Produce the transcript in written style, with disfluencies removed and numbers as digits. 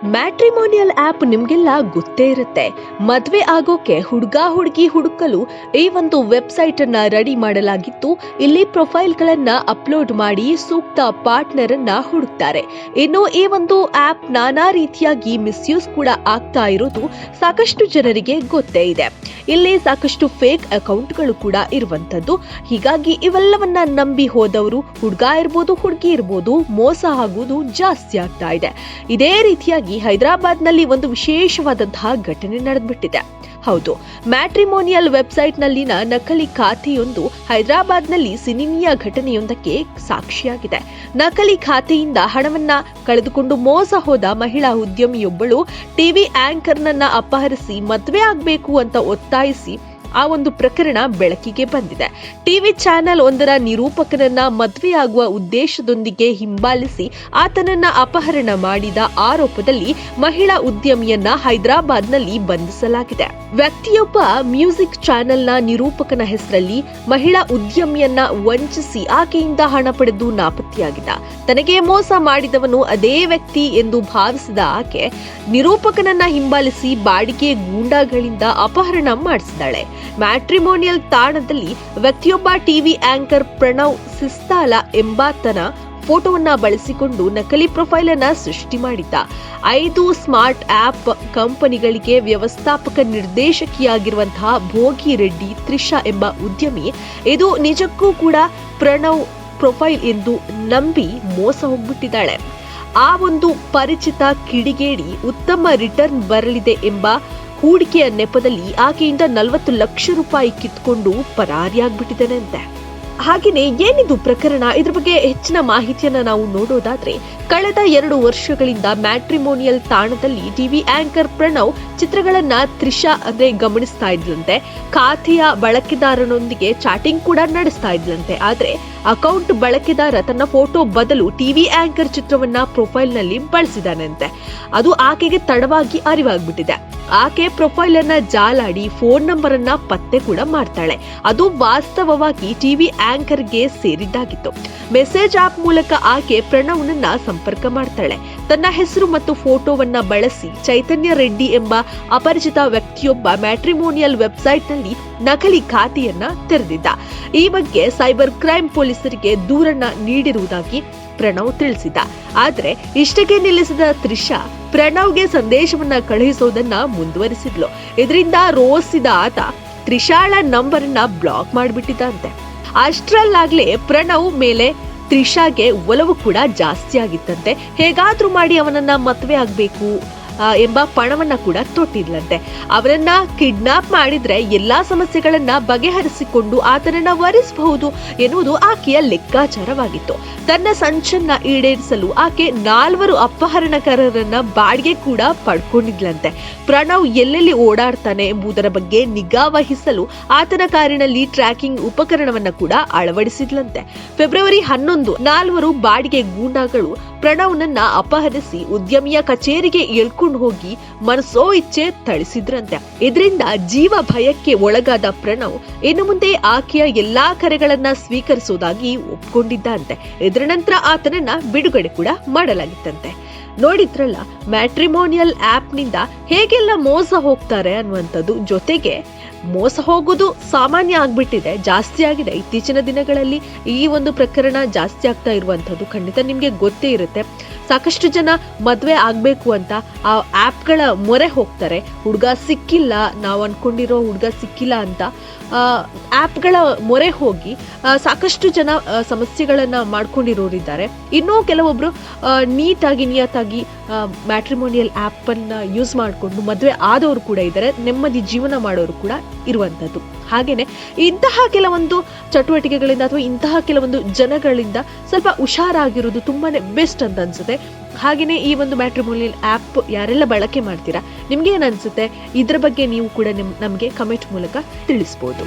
Matrimonial app ನಿಮ್ಗೆಲ್ಲ ಗೊತ್ತೇ ಇರುತ್ತೆ. ಮದ್ವೆ ಆಗೋಕೆ ಹುಡುಗಿ ಹುಡುಕಲು ಈ ಒಂದು ವೆಬ್ಸೈಟ್ ಅನ್ನ ರೆಡಿ ಮಾಡಲಾಗಿತ್ತು. ಇಲ್ಲಿ ಪ್ರೊಫೈಲ್ ಗಳನ್ನ ಅಪ್ಲೋಡ್ ಮಾಡಿ ಸೂಕ್ತ ಪಾರ್ಟ್ನರ್ ಅನ್ನ ಹುಡುಕ್ತಾರೆ. ಇನ್ನು ಈ ಒಂದು ಆಪ್ ನಾನಾ ರೀತಿಯಾಗಿ ಮಿಸ್ಯೂಸ್ ಕೂಡ ಆಗ್ತಾ ಇರೋದು ಸಾಕಷ್ಟು ಜನರಿಗೆ ಗೊತ್ತೇ ಇದೆ. ಇಲ್ಲಿ ಸಾಕಷ್ಟು ಫೇಕ್ ಅಕೌಂಟ್ಗಳು ಕೂಡ ಇರುವಂತದ್ದು. ಹೀಗಾಗಿ ಇವೆಲ್ಲವನ್ನ ನಂಬಿ ಹೋದವರು ಹುಡುಗ ಇರ್ಬೋದು ಹುಡುಗಿ ಇರ್ಬೋದು ಮೋಸ ಆಗುವುದು ಜಾಸ್ತಿ ಆಗ್ತಾ ಇದೆ. ಇದೇ ರೀತಿಯಾಗಿ ಹೈದರಾಬಾದ್ ನಲ್ಲಿ ಒಂದು ವಿಶೇಷವಾದಂತಹ ಘಟನೆ ನಡೆದ್ಬಿಟ್ಟಿದೆ. ಹೌದು, ಮ್ಯಾಟ್ರಿಮೋನಿಯಲ್ ವೆಬ್ಸೈಟ್ ನಲ್ಲಿನ ನಕಲಿ ಖಾತೆಯೊಂದು ಹೈದರಾಬಾದ್ ನಲ್ಲಿ ಸಿನಿಮೀಯ ಘಟನೆಯೊಂದಕ್ಕೆ ಸಾಕ್ಷಿಯಾಗಿದೆ. ನಕಲಿ ಖಾತೆಯಿಂದ ಹಣವನ್ನ ಕಳೆದುಕೊಂಡು ಮೋಸ ಹೋದ ಮಹಿಳಾ ಉದ್ಯಮಿಯೊಬ್ಬಳು ಟಿವಿ ಆಂಕರ್ನನ್ನ ಅಪಹರಿಸಿ ಮದುವೆ ಆಗ್ಬೇಕು ಅಂತ ಒತ್ತಾಯಿಸಿ ಆ ಒಂದು ಪ್ರಕರಣ ಬೆಳಕಿಗೆ ಬಂದಿದೆ. ಟಿವಿ ಚಾನೆಲ್ ಒಂದರ ನಿರೂಪಕನನ್ನ ಮದುವೆಯಾಗುವ ಉದ್ದೇಶದೊಂದಿಗೆ ಹಿಂಬಾಲಿಸಿ ಆತನನ್ನ ಅಪಹರಣ ಮಾಡಿದ ಆರೋಪದಲ್ಲಿ ಮಹಿಳಾ ಉದ್ಯಮಿಯನ್ನ ಹೈದರಾಬಾದ್ನಲ್ಲಿ ಬಂಧಿಸಲಾಗಿದೆ. ವ್ಯಕ್ತಿಯೊಬ್ಬ ಮ್ಯೂಸಿಕ್ ಚಾನೆಲ್ನ ನಿರೂಪಕನ ಹೆಸರಲ್ಲಿ ಮಹಿಳಾ ಉದ್ಯಮಿಯನ್ನ ವಂಚಿಸಿ ಆಕೆಯಿಂದ ಹಣ ಪಡೆದು ನಾಪತ್ತೆಯಾಗಿದ್ದ. ತನಗೆ ಮೋಸ ಮಾಡಿದವನು ಅದೇ ವ್ಯಕ್ತಿ ಎಂದು ಭಾವಿಸಿದ ಆಕೆ ನಿರೂಪಕನನ್ನ ಹಿಂಬಾಲಿಸಿ ಬಾಡಿಗೆ ಗೂಂಡಾಗಳಿಂದ ಅಪಹರಣ ಮಾಡಿಸಿದ್ದಾಳೆ. ಮ್ಯಾಟ್ರಿಮೋನಿಯಲ್ ತಾಣದಲ್ಲಿ ವ್ಯಕ್ತಿಯೊಬ್ಬ ಟಿವಿ ಆಂಕರ್ ಪ್ರಣವ್ ಸಿಸ್ತಾಲ ಎಂಬಾತನ ಫೋಟೋವನ್ನ ಬಳಸಿಕೊಂಡು ನಕಲಿ ಪ್ರೊಫೈಲ್ ಅನ್ನ ಸೃಷ್ಟಿ ಮಾಡಿದ್ದ. 5 ಸ್ಮಾರ್ಟ್ ಆಪ್ ಕಂಪನಿಗಳಿಗೆ ವ್ಯವಸ್ಥಾಪಕ ನಿರ್ದೇಶಕಿಯಾಗಿರುವಂತಹ ಭೋಗಿ ರೆಡ್ಡಿ ತ್ರಿಷಾ ಎಂಬ ಉದ್ಯಮಿ ಇದು ನಿಜಕ್ಕೂ ಕೂಡ ಪ್ರಣವ್ ಪ್ರೊಫೈಲ್ ಎಂದು ನಂಬಿ ಮೋಸ ಹೋಗ್ಬಿಟ್ಟಿದ್ದಾಳೆ. ಆ ಒಂದು ಪರಿಚಿತ ಕಿಡಿಗೇಡಿ ಉತ್ತಮ ರಿಟರ್ನ್ ಬರಲಿದೆ ಎಂಬ ಹೂಡಿಕೆಯ ನೆಪದಲ್ಲಿ ಆಕೆಯಿಂದ 40 ಲಕ್ಷ ರೂಪಾಯಿ ಕಿತ್ಕೊಂಡು ಪರಾರಿಯಾಗ್ಬಿಟ್ಟಿದ್ದಾನಂತೆ. ಹಾಗೇನೆ ಏನಿದು ಪ್ರಕರಣ, ಇದ್ರ ಬಗ್ಗೆ ಹೆಚ್ಚಿನ ಮಾಹಿತಿಯನ್ನ ನಾವು ನೋಡೋದಾದ್ರೆ, ಕಳೆದ 2 ವರ್ಷಗಳಿಂದ ಮ್ಯಾಟ್ರಿಮೋನಿಯಲ್ ತಾಣದಲ್ಲಿ ಟಿವಿ ಆಂಕರ್ ಪ್ರಣವ್ ಚಿತ್ರಗಳನ್ನ ತ್ರಿಷಾ ಗಮನಿಸ್ತಾ ಇದ್ಲಂತೆ. ಖಾತೆಯ ಬಳಕೆದಾರನೊಂದಿಗೆ ಚಾಟಿಂಗ್ ಕೂಡ ನಡೆಸ್ತಾ ಇದ್ಲಂತೆ. ಆದ್ರೆ ಅಕೌಂಟ್ ಬಳಕೆದಾರ ತನ್ನ ಫೋಟೋ ಬದಲು ಟಿವಿ ಆಂಕರ್ ಚಿತ್ರವನ್ನ ಪ್ರೊಫೈಲ್ ನಲ್ಲಿ ಬಳಸಿದಾನಂತೆ. ಅದು ಆಕೆಗೆ ತಡವಾಗಿ ಅರಿವಾಗ್ಬಿಟ್ಟಿದೆ. ಆಕೆ ಪ್ರೊಫೈಲ್ ಅನ್ನ ಜಾಲಾಡಿ ಫೋನ್ ನಂಬರ್ ಅನ್ನ ಪತ್ತೆ ಕೂಡ ಮಾಡ್ತಾಳೆ. ಅದು ವಾಸ್ತವವಾಗಿ ಟಿವಿ ಆಂಕರ್ಗೆ ಸೇರಿದ್ದಾಗಿತ್ತು. ಮೆಸೇಜ್ ಆಪ್ ಮೂಲಕ ಆಕೆ ಪ್ರಣವ್ನನ್ನ ಸಂಪರ್ಕ ಮಾಡ್ತಾಳೆ. ತನ್ನ ಹೆಸರು ಮತ್ತು ಫೋಟೋವನ್ನ ಬಳಸಿ ಚೈತನ್ಯ ರೆಡ್ಡಿ ಎಂಬ ಅಪರಿಚಿತ ವ್ಯಕ್ತಿಯೊಬ್ಬ ಮ್ಯಾಟ್ರಿಮೋನಿಯಲ್ ವೆಬ್ಸೈಟ್ ನಲ್ಲಿ ನಕಲಿ ಖಾತೆಯನ್ನ ತೆರೆದಿದ್ದ. ಈ ಬಗ್ಗೆ ಸೈಬರ್ ಕ್ರೈಮ್ ಪೊಲೀಸರಿಗೆ ದೂರನ್ನ ನೀಡಿರುವುದಾಗಿ ಪ್ರಣವ್ ತಿಳಿಸಿದ್ದ. ಆದ್ರೆ ಇಷ್ಟಕ್ಕೆ ನಿಲ್ಲಿಸಿದ ತ್ರಿಷಾ ಪ್ರಣವ್ಗೆ ಸಂದೇಶವನ್ನ ಕಳುಹಿಸೋದನ್ನ ಮುಂದುವರಿಸಿದ್ಲು. ಇದರಿಂದ ರೋಸಿದ ಆತ ತ್ರಿಷಾಳ ನಂಬರ್ ಅನ್ನ ಬ್ಲಾಕ್ ಮಾಡಿಬಿಟ್ಟಿದ್ದಂತೆ. ಅಷ್ಟರಲ್ಲಾಗ್ಲೇ ಪ್ರಣವ್ ಮೇಲೆ ತ್ರಿಷಾಗೆ ಒಲವು ಕೂಡ ಜಾಸ್ತಿ ಆಗಿತ್ತಂತೆ. ಹೇಗಾದ್ರೂ ಮಾಡಿ ಅವನನ್ನ ಮದುವೆ ಆಗ್ಬೇಕು ಎಂಬ ಪಣವನ್ನ ಕೂಡ ತೊಟ್ಟಿದ್ಲಂತೆ. ಅವರನ್ನ ಕಿಡ್ನಾಪ್ ಮಾಡಿದ್ರೆ ಎಲ್ಲಾ ಸಮಸ್ಯೆಗಳನ್ನ ಬಗೆಹರಿಸಿಕೊಂಡು ಆತನನ್ನ ವರಿಸಬಹುದು ಎನ್ನುವುದು ಆಕೆಯ ಲೆಕ್ಕಾಚಾರವಾಗಿತ್ತು. ತನ್ನ ಸಂಚನ್ನ ಈಡೇರಿಸಲು ಆಕೆ 4 ಅಪಹರಣಕಾರರನ್ನ ಬಾಡಿಗೆ ಕೂಡ ಪಡ್ಕೊಂಡಿದ್ಲಂತೆ. ಪ್ರಣವ್ ಎಲ್ಲೆಲ್ಲಿ ಓಡಾಡ್ತಾನೆ ಎಂಬುದರ ಬಗ್ಗೆ ನಿಗಾ ವಹಿಸಲು ಆತನ ಕಾರಿನಲ್ಲಿ ಟ್ರ್ಯಾಕಿಂಗ್ ಉಪಕರಣವನ್ನ ಕೂಡ ಅಳವಡಿಸಿದ್ಲಂತೆ. ಫೆಬ್ರವರಿ 11 4 ಬಾಡಿಗೆ ಗೂಂಡಾಗಳು ಪ್ರಣವ್ನನ್ನ ಅಪಹರಿಸಿ ಉದ್ಯಮಿಯ ಕಚೇರಿಗೆ ಎಳ್ಕೊಂಡು ಹೋಗಿ ಮನಸೋ ಇಚ್ಛೆ ಥಳಿಸಿದ್ರಂತೆ. ಇದರಿಂದ ಜೀವ ಭಯಕ್ಕೆ ಒಳಗಾದ ಪ್ರಣವ್ ಇನ್ನು ಮುಂದೆ ಆಕೆಯ ಎಲ್ಲಾ ಕರೆಗಳನ್ನ ಸ್ವೀಕರಿಸುವುದಾಗಿ ಒಪ್ಕೊಂಡಿದ್ದಂತೆ. ಇದರ ನಂತರ ಆತನನ್ನ ಬಿಡುಗಡೆ ಕೂಡ ಮಾಡಲಾಗಿತ್ತಂತೆ. ನೋಡಿದ್ರಲ್ಲ, ಮ್ಯಾಟ್ರಿಮೋನಿಯಲ್ ಆಪ್ ನಿಂದ ಹೇಗೆಲ್ಲ ಮೋಸ ಹೋಗ್ತಾರೆ ಅನ್ನುವಂಥದ್ದು. ಜೊತೆಗೆ ಮೋಸ ಹೋಗೋದು ಸಾಮಾನ್ಯ ಆಗ್ಬಿಟ್ಟಿದೆ, ಜಾಸ್ತಿ ಆಗಿದೆ ಇತ್ತೀಚಿನ ದಿನಗಳಲ್ಲಿ. ಈ ಒಂದು ಪ್ರಕರಣ ಜಾಸ್ತಿ ಆಗ್ತಾ ಇರುವಂಥದ್ದು ಖಂಡಿತ ನಿಮ್ಗೆ ಗೊತ್ತೇ ಇರುತ್ತೆ. ಸಾಕಷ್ಟು ಜನ ಮದ್ವೆ ಆಗ್ಬೇಕು ಅಂತ ಆ ಆಪ್ಗಳ ಮೊರೆ ಹೋಗ್ತಾರೆ. ಹುಡುಗ ಸಿಕ್ಕಿಲ್ಲ, ನಾವು ಅನ್ಕೊಂಡಿರೋ ಹುಡುಗ ಸಿಕ್ಕಿಲ್ಲ ಅಂತ ಆಪ್ಗಳ ಮೊರೆ ಹೋಗಿ ಸಾಕಷ್ಟು ಜನ ಸಮಸ್ಯೆಗಳನ್ನ ಮಾಡ್ಕೊಂಡಿರೋರಿದ್ದಾರೆ. ಇನ್ನೂ ಕೆಲವೊಬ್ರು ನಿಯತ್ತಾಗಿ ಮ್ಯಾಟ್ರಿಮೋನಿಯಲ್ ಆಪ್ ಅನ್ನ ಯೂಸ್ ಮಾಡಿಕೊಂಡು ಮದುವೆ ಆದವರು ಕೂಡ ಇದ್ದಾರೆ, ನೆಮ್ಮದಿ ಜೀವನ ಮಾಡೋರು ಕೂಡ ಇರುವಂತದ್ದು. ಹಾಗೇನೆ ಇಂತಹ ಕೆಲವೊಂದು ಚಟುವಟಿಕೆಗಳಿಂದ ಅಥವಾ ಇಂತಹ ಕೆಲವೊಂದು ಜನಗಳಿಂದ ಸ್ವಲ್ಪ ಹುಷಾರಾಗಿರೋದು ತುಂಬಾನೇ ಬೆಸ್ಟ್ ಅಂತ ಅನ್ಸುತ್ತೆ. ಹಾಗೇನೆ ಈ ಒಂದು ಮ್ಯಾಟ್ರಿಮೋನಿಯಲ್ ಆಪ್ ಯಾರೆಲ್ಲ ಬಳಕೆ ಮಾಡ್ತೀರಾ, ನಿಮ್ಗೆ ಏನ್ ಅನ್ಸುತ್ತೆ, ಇದ್ರ ಬಗ್ಗೆ ನೀವು ಕೂಡ ನಮ್ಗೆ ಕಮೆಂಟ್ ಮೂಲಕ ತಿಳಿಸ್ಬೋದು.